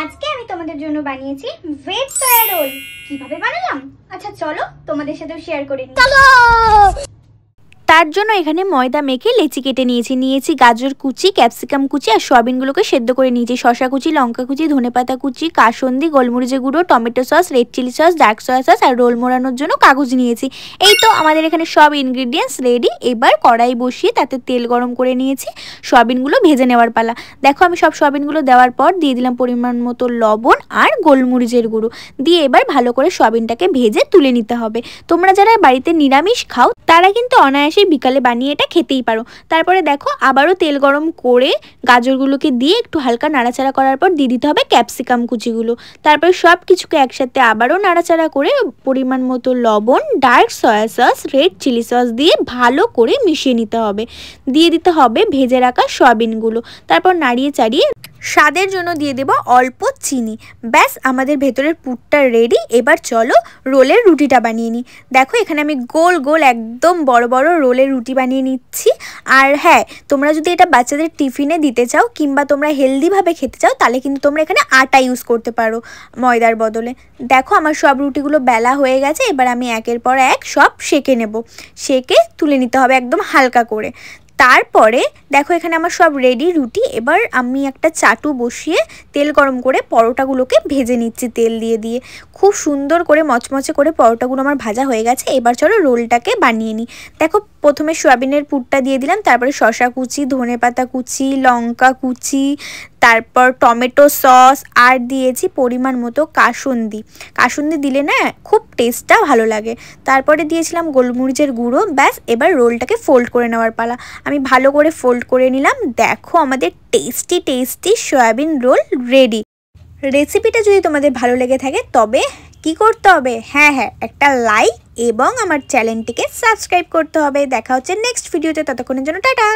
আজকে আমি তোমাদের জন্য বানিয়েছি ভেজ সয়া রোল। কিভাবে বানালাম আচ্ছা চলো তোমাদের সাথেও শেয়ার করে নিই। চলো। তার জন্য এখানে ময়দা মেখে লেচি কেটে নিয়েছি গাজর কুচি, ক্যাপসিকাম কুচি আর সয়াবিনগুলোকে সেদ্ধ করে নিয়েছি। শসা কুচি, লঙ্কা কুচি, ধনেপাতা কুচি, কাসুন্দি, গোলমরিচের গুঁড়ো, tomato sauce, red chilli sauce, dark soya sauce আর রোল মোড়ানোর জন্য কাগজ নিয়েছি। এই তো আমাদের এখানে সব ইনগ্রিডিয়েন্টস রেডি। এবার কড়াই বসিয়ে তাতে তেল গরম করে নিয়েছি। সয়াবিনগুলো ভেজে নেওয়ার পালা। দেখো আমি সব সয়াবিনগুলো দেওয়ার পর দিয়ে দিলাম পরিমাণ মতো লবণ আর গোলমরিচের গুঁড়ো দিয়ে এবার ভালো করে সয়াবিনটাকে ভেজে তুলে নিতে হবে। তোমরা যারা বাড়িতে নিরামিষ খাও তারা কিন্তু অনায়াসে বিকালে বানিয়ে এটা খেতেই পারো। তারপরে দেখো আবারও তেল গরম করে গাজরগুলোকে দিয়ে একটু হালকা নাড়াচাড়া করার পর দিয়ে দিতে হবে ক্যাপসিকাম কুচিগুলো। তারপরে সব কিছুকে একসাথে আবারও নাড়াচাড়া করে পরিমাণ মতো লবণ, dark soya sauce, red chilli sauce দিয়ে ভালো করে মিশিয়ে নিতে হবে। দিয়ে দিতে হবে ভেজে রাখা সয়াবিনগুলো। তারপর নাড়িয়ে চাড়িয়ে স্বাদের জন্য দিয়ে দেব অল্প চিনি। ব্যাস আমাদের ভেতরের পুরটা রেডি। এবার চলো রোলের রুটিটা বানিয়ে নিই। দেখো এখানে আমি গোল গোল একদম বড় বড় রোলের রুটি বানিয়ে নিচ্ছি। আর হ্যাঁ, তোমরা যদি এটা বাচ্চাদের টিফিনে দিতে চাও কিংবা তোমরা হেলদিভাবে খেতে চাও তাহলে কিন্তু তোমরা এখানে আটা ইউজ করতে পারো ময়দার বদলে। দেখো আমার সব রুটিগুলো বেলা হয়ে গেছে। এবার আমি একের পর এক সব সেঁকে নেব। সেঁকে তুলে নিতে হবে একদম হালকা করে। তারপরে দেখো এখানে আমার সব রেডি রুটি। এবার আমি একটা চাটু বসিয়ে তেল গরম করে পরোটাগুলোকে ভেজে নিচ্ছি তেল দিয়ে দিয়ে। খুব সুন্দর করে মচমচে করে পরোটাগুলো আমার ভাজা হয়ে গেছে। এবার চলো রোলটাকে বানিয়ে নিই। দেখো প্রথমে সয়াবিনের পুরটা দিয়ে দিলাম, তারপরে শসা কুচি, ধনেপাতা কুচি, লঙ্কা কুচি, তারপর টমেটো সস আর দিয়েছি পরিমাণ মতো কাসুন্দি। কাসুন্দি দিলে না খুব টেস্টটা ভালো লাগে। তারপরে দিয়েছিলাম গোলমরিচের গুঁড়ো। ব্যাস এবার রোলটাকে ফোল্ড করে নেওয়ার পালা। আমি ভালো করে ফোল্ড করে নিলাম। দেখো আমাদের tasty tasty soybean roll ready. রেসিপিটা যদি তোমাদের ভালো লেগে থাকে তবে কি করতে হবে, হ্যাঁ একটা লাইক এবং আমার চ্যানেলটিকে সাবস্ক্রাইব করতে হবে। দেখা হচ্ছে নেক্সট ভিডিওতে, ততক্ষণের জন্য টাটা।